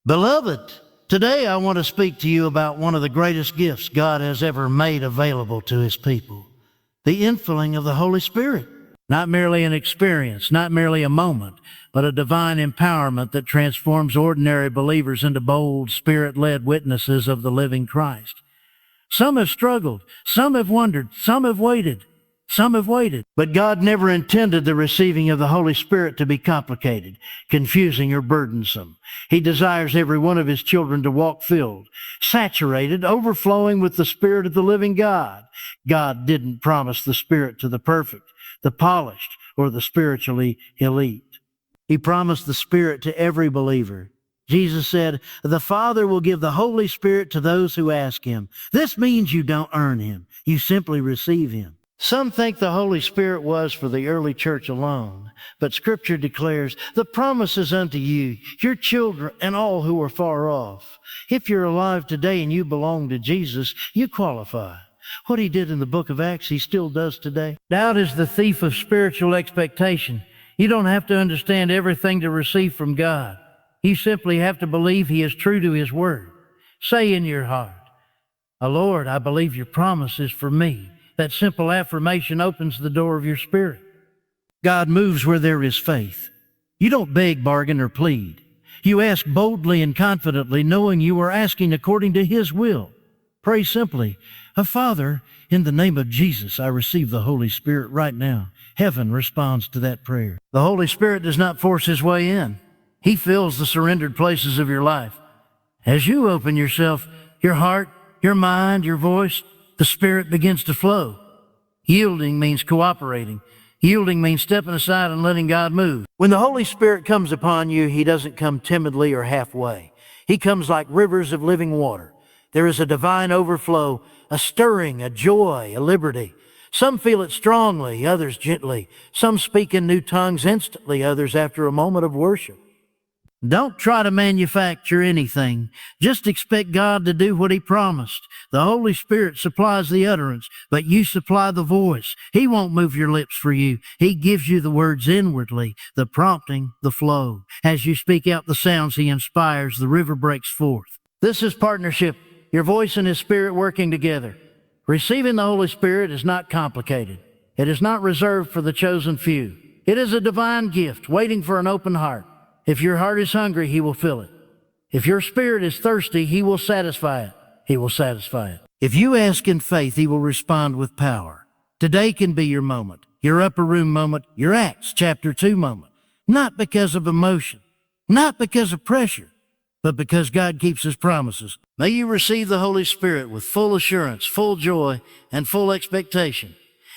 Beloved, today I want to speak to you about one of the greatest gifts God has ever made available to His people, the infilling of the Holy Spirit. Not merely an experience, not merely a moment, but a divine empowerment that transforms ordinary believers into bold, Spirit-led witnesses of the living Christ. Some have struggled, some have wondered, some have waited. But God never intended the receiving of the Holy Spirit to be complicated, confusing, or burdensome. He desires every one of His children to walk filled, saturated, overflowing with the Spirit of the living God. God didn't promise the Spirit to the perfect, the polished, or the spiritually elite. He promised the Spirit to every believer. Jesus said, "The Father will give the Holy Spirit to those who ask Him." This means you don't earn Him. You simply receive Him. Some think the Holy Spirit was for the early church alone, but Scripture declares, "The promise is unto you, your children, and all who are far off." If you're alive today and you belong to Jesus, you qualify. What He did in the book of Acts, He still does today. Doubt is the thief of spiritual expectation. You don't have to understand everything to receive from God. You simply have to believe He is true to His word. Say in your heart, Lord, I believe your promise is for me." That simple affirmation opens the door of your spirit. God moves where there is faith. You don't beg, bargain, or plead. You ask boldly and confidently, knowing you are asking according to His will. Pray simply, Father, in the name of Jesus, I receive the Holy Spirit right now. Heaven responds to that prayer. The Holy Spirit does not force His way in. He fills the surrendered places of your life. As you open yourself, your heart, your mind, your voice, the Spirit begins to flow. Yielding means cooperating. Yielding means stepping aside and letting God move. When the Holy Spirit comes upon you, He doesn't come timidly or halfway. He comes like rivers of living water. There is a divine overflow, a stirring, a joy, a liberty. Some feel it strongly, others gently. Some speak in new tongues instantly, others after a moment of worship. Don't try to manufacture anything. Just expect God to do what He promised. The Holy Spirit supplies the utterance, but you supply the voice. He won't move your lips for you. He gives you the words inwardly, the prompting, the flow. As you speak out the sounds He inspires, the river breaks forth. This is partnership, your voice and His Spirit working together. Receiving the Holy Spirit is not complicated. It is not reserved for the chosen few. It is a divine gift waiting for an open heart. If your heart is hungry, He will fill it. If your spirit is thirsty, He will satisfy it. He will satisfy it. If you ask in faith, He will respond with power. Today can be your moment, your upper room moment, your Acts chapter 2 moment. Not because of emotion, not because of pressure, but because God keeps His promises. May you receive the Holy Spirit with full assurance, full joy, and full expectation.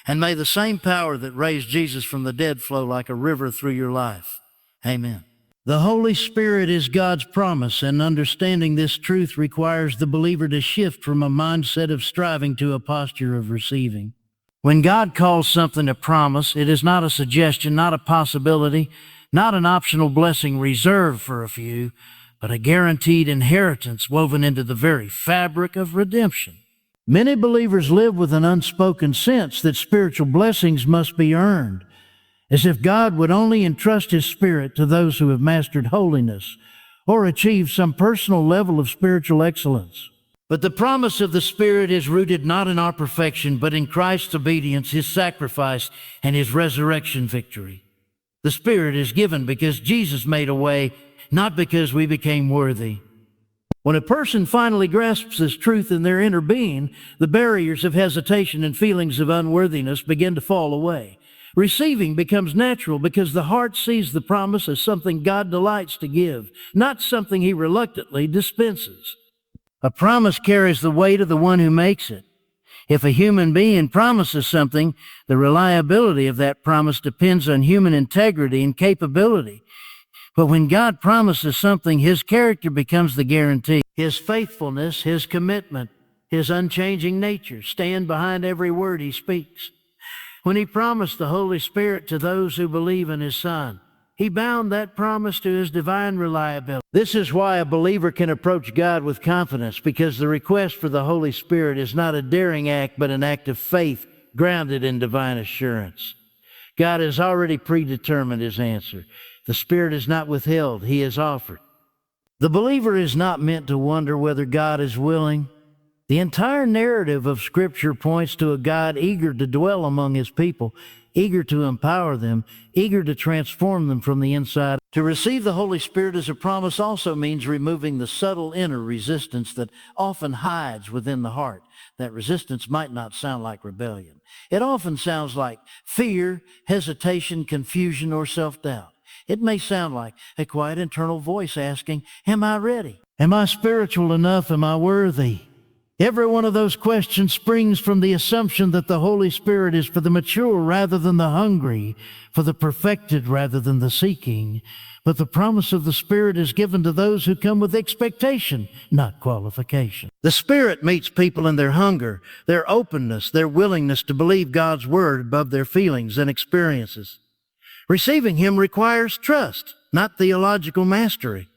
And may the same power that raised Jesus from the dead flow like a river through your life. Amen. The Holy Spirit is God's promise, and understanding this truth requires the believer to shift from a mindset of striving to a posture of receiving. When God calls something a promise, it is not a suggestion, not a possibility, not an optional blessing reserved for a few, but a guaranteed inheritance woven into the very fabric of redemption. Many believers live with an unspoken sense that spiritual blessings must be earned, as if God would only entrust His Spirit to those who have mastered holiness or achieved some personal level of spiritual excellence. But the promise of the Spirit is rooted not in our perfection, but in Christ's obedience, His sacrifice, and His resurrection victory. The Spirit is given because Jesus made a way, not because we became worthy. When a person finally grasps this truth in their inner being, the barriers of hesitation and feelings of unworthiness begin to fall away. Receiving becomes natural because the heart sees the promise as something God delights to give, not something He reluctantly dispenses. A promise carries the weight of the one who makes it. If a human being promises something, the reliability of that promise depends on human integrity and capability. But when God promises something, His character becomes the guarantee. His faithfulness, His commitment, His unchanging nature stand behind every word He speaks. When He promised the Holy Spirit to those who believe in His Son, He bound that promise to His divine reliability. This is why a believer can approach God with confidence, because the request for the Holy Spirit is not a daring act, but an act of faith grounded in divine assurance. God has already predetermined His answer. The Spirit is not withheld, He is offered. The believer is not meant to wonder whether God is willing. The entire narrative of Scripture points to a God eager to dwell among His people, eager to empower them, eager to transform them from the inside. To receive the Holy Spirit as a promise also means removing the subtle inner resistance that often hides within the heart. That resistance might not sound like rebellion. It often sounds like fear, hesitation, confusion, or self-doubt. It may sound like a quiet internal voice asking, "Am I ready? Am I spiritual enough? Am I worthy?" Every one of those questions springs from the assumption that the Holy Spirit is for the mature rather than the hungry, for the perfected rather than the seeking. But the promise of the Spirit is given to those who come with expectation, not qualification. The Spirit meets people in their hunger, their openness, their willingness to believe God's Word above their feelings and experiences. Receiving Him requires trust, not theological mastery.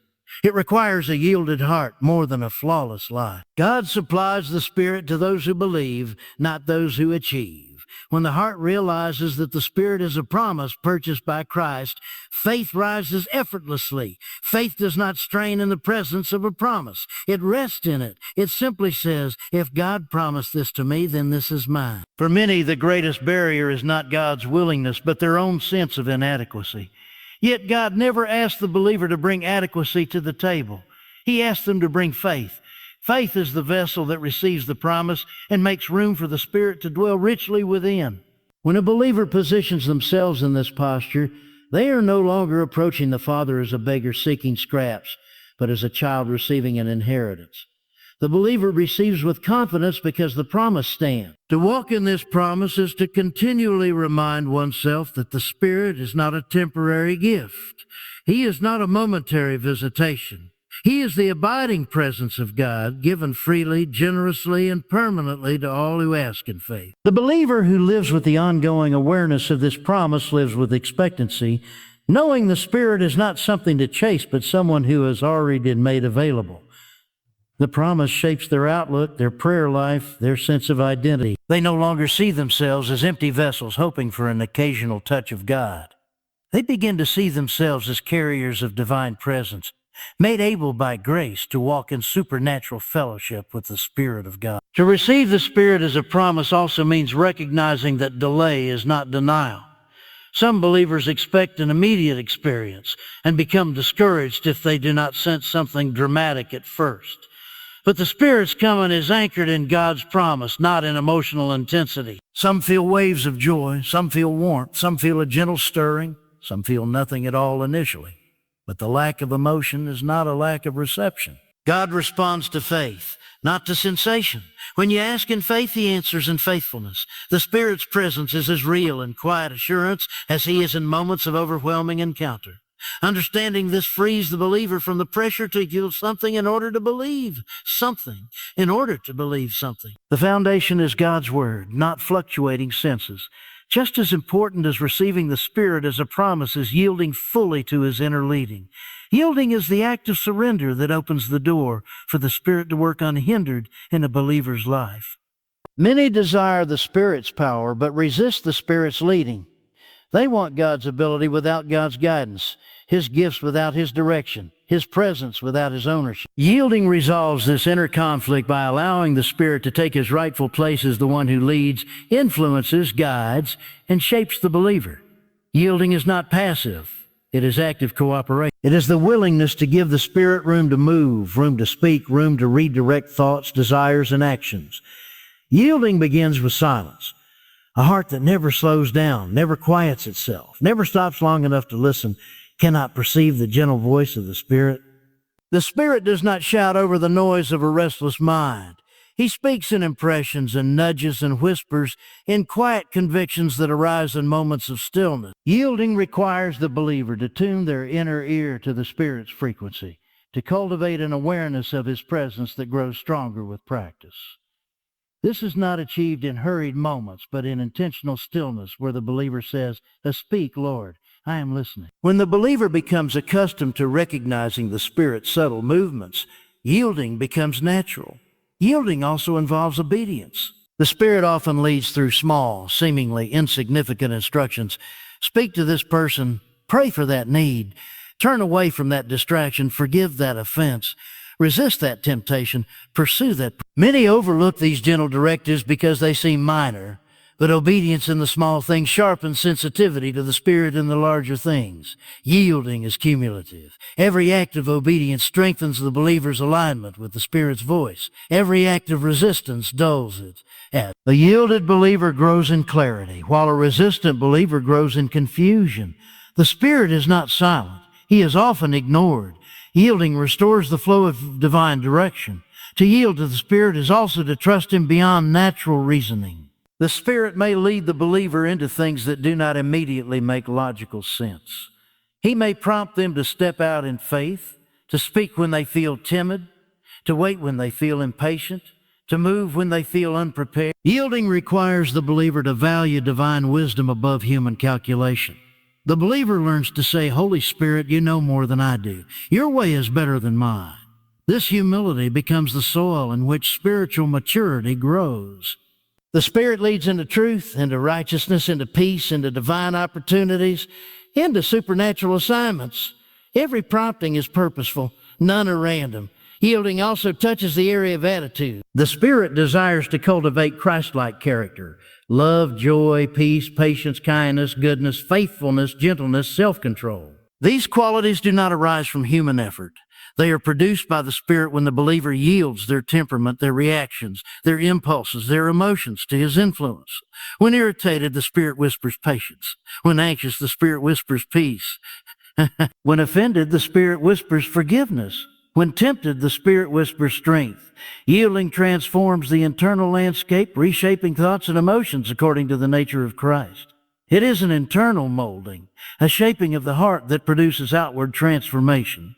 It requires a yielded heart more than a flawless life. God supplies the Spirit to those who believe, not those who achieve. When the heart realizes that the Spirit is a promise purchased by Christ, faith rises effortlessly. Faith does not strain in the presence of a promise. It rests in it. It simply says, if God promised this to me, then this is mine. For many, the greatest barrier is not God's willingness, but their own sense of inadequacy. Yet God never asked the believer to bring adequacy to the table. He asked them to bring faith. Faith is the vessel that receives the promise and makes room for the Spirit to dwell richly within. When a believer positions themselves in this posture, they are no longer approaching the Father as a beggar seeking scraps, but as a child receiving an inheritance. The believer receives with confidence because the promise stands. To walk in this promise is to continually remind oneself that the Spirit is not a temporary gift. He is not a momentary visitation. He is the abiding presence of God, given freely, generously, and permanently to all who ask in faith. The believer who lives with the ongoing awareness of this promise lives with expectancy, knowing the Spirit is not something to chase, but someone who has already been made available. The promise shapes their outlook, their prayer life, their sense of identity. They no longer see themselves as empty vessels hoping for an occasional touch of God. They begin to see themselves as carriers of divine presence, made able by grace to walk in supernatural fellowship with the Spirit of God. To receive the Spirit as a promise also means recognizing that delay is not denial. Some believers expect an immediate experience and become discouraged if they do not sense something dramatic at first. But the Spirit's coming is anchored in God's promise, not in emotional intensity. Some feel waves of joy, some feel warmth, some feel a gentle stirring, some feel nothing at all initially. But the lack of emotion is not a lack of reception. God responds to faith, not to sensation. When you ask in faith, He answers in faithfulness. The Spirit's presence is as real in quiet assurance as He is in moments of overwhelming encounter. Understanding this frees the believer from the pressure to yield something in order to believe something, in order to believe something. The foundation is God's Word, not fluctuating senses. Just as important as receiving the Spirit as a promise is yielding fully to His inner leading. Yielding is the act of surrender that opens the door for the Spirit to work unhindered in a believer's life. Many desire the Spirit's power, but resist the Spirit's leading. They want God's ability without God's guidance, His gifts without His direction, His presence without His ownership. Yielding resolves this inner conflict by allowing the Spirit to take His rightful place as the one who leads, influences, guides, and shapes the believer. Yielding is not passive. It is active cooperation. It is the willingness to give the Spirit room to move, room to speak, room to redirect thoughts, desires, and actions. Yielding begins with silence. A heart that never slows down, never quiets itself, never stops long enough to listen, cannot perceive the gentle voice of the Spirit. The Spirit does not shout over the noise of a restless mind. He speaks in impressions and nudges and whispers, in quiet convictions that arise in moments of stillness. Yielding requires the believer to tune their inner ear to the Spirit's frequency, to cultivate an awareness of His presence that grows stronger with practice. This is not achieved in hurried moments, but in intentional stillness where the believer says, "Speak, Lord, I am listening." When the believer becomes accustomed to recognizing the Spirit's subtle movements, yielding becomes natural. Yielding also involves obedience. The Spirit often leads through small, seemingly insignificant instructions. Speak to this person, pray for that need, Turn away from that distraction, forgive that offense, resist that temptation, pursue that. Many overlook these gentle directives because they seem minor, but obedience in the small things sharpens sensitivity to the Spirit in the larger things. Yielding is cumulative. Every act of obedience strengthens the believer's alignment with the Spirit's voice. Every act of resistance dulls it. A yielded believer grows in clarity, while a resistant believer grows in confusion. The Spirit is not silent. He is often ignored. Yielding restores the flow of divine direction. To yield to the Spirit is also to trust Him beyond natural reasoning. The Spirit may lead the believer into things that do not immediately make logical sense. He may prompt them to step out in faith, to speak when they feel timid, to wait when they feel impatient, to move when they feel unprepared. Yielding requires the believer to value divine wisdom above human calculation. The believer learns to say, "Holy Spirit, you know more than I do. Your way is better than mine." This humility becomes the soil in which spiritual maturity grows. The Spirit leads into truth, into righteousness, into peace, into divine opportunities, into supernatural assignments. Every prompting is purposeful, none are random. Yielding also touches the area of attitude. The Spirit desires to cultivate Christ-like character: love, joy, peace, patience, kindness, goodness, faithfulness, gentleness, self-control. These qualities do not arise from human effort. They are produced by the Spirit when the believer yields their temperament, their reactions, their impulses, their emotions to His influence. When irritated, the Spirit whispers patience. When anxious, the Spirit whispers peace. When offended, the Spirit whispers forgiveness. When tempted, the Spirit whispers strength. Yielding transforms the internal landscape, reshaping thoughts and emotions according to the nature of Christ. It is an internal molding, a shaping of the heart that produces outward transformation.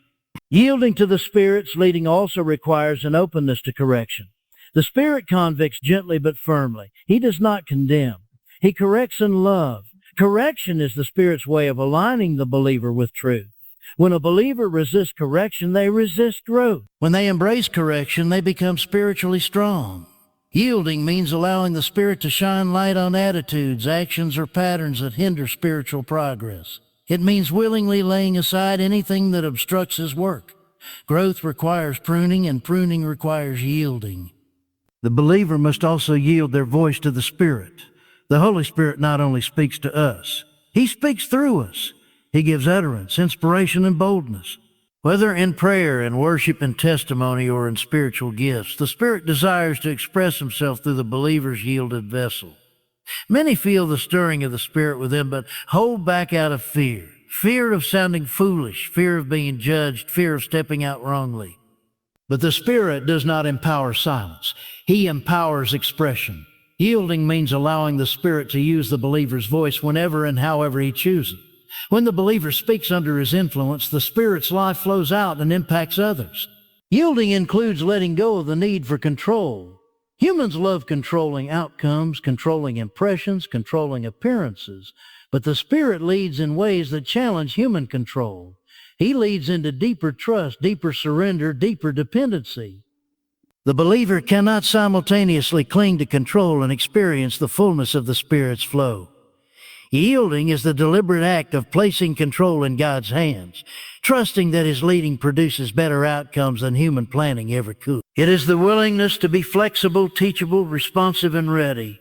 Yielding to the Spirit's leading also requires an openness to correction. The Spirit convicts gently but firmly. He does not condemn. He corrects in love. Correction is the Spirit's way of aligning the believer with truth. When a believer resists correction, they resist growth. When they embrace correction, they become spiritually strong. Yielding means allowing the Spirit to shine light on attitudes, actions, or patterns that hinder spiritual progress. It means willingly laying aside anything that obstructs His work. Growth requires pruning, and pruning requires yielding. The believer must also yield their voice to the Spirit. The Holy Spirit not only speaks to us, He speaks through us. He gives utterance, inspiration, and boldness. Whether in prayer, in worship, in testimony, or in spiritual gifts, the Spirit desires to express Himself through the believer's yielded vessel. Many feel the stirring of the Spirit within, but hold back out of fear. Fear of sounding foolish, fear of being judged, fear of stepping out wrongly. But the Spirit does not empower silence. He empowers expression. Yielding means allowing the Spirit to use the believer's voice whenever and however He chooses. When the believer speaks under His influence, the Spirit's life flows out and impacts others. Yielding includes letting go of the need for control. Humans love controlling outcomes, controlling impressions, controlling appearances, but the Spirit leads in ways that challenge human control. He leads into deeper trust, deeper surrender, deeper dependency. The believer cannot simultaneously cling to control and experience the fullness of the Spirit's flow. Yielding is the deliberate act of placing control in God's hands, trusting that His leading produces better outcomes than human planning ever could. It is the willingness to be flexible, teachable, responsive, and ready.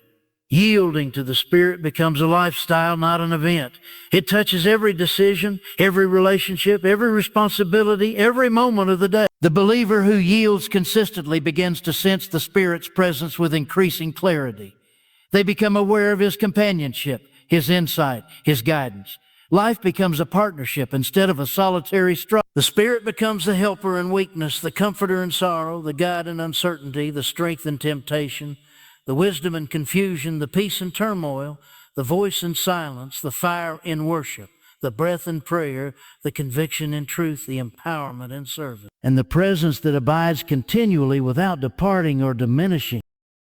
Yielding to the Spirit becomes a lifestyle, not an event. It touches every decision, every relationship, every responsibility, every moment of the day. The believer who yields consistently begins to sense the Spirit's presence with increasing clarity. They become aware of His companionship, His insight, His guidance. Life becomes a partnership instead of a solitary struggle. The Spirit becomes the helper in weakness, the comforter in sorrow, the guide in uncertainty, the strength in temptation, the wisdom in confusion, the peace in turmoil, the voice in silence, the fire in worship, the breath in prayer, the conviction in truth, the empowerment in service, and the presence that abides continually without departing or diminishing.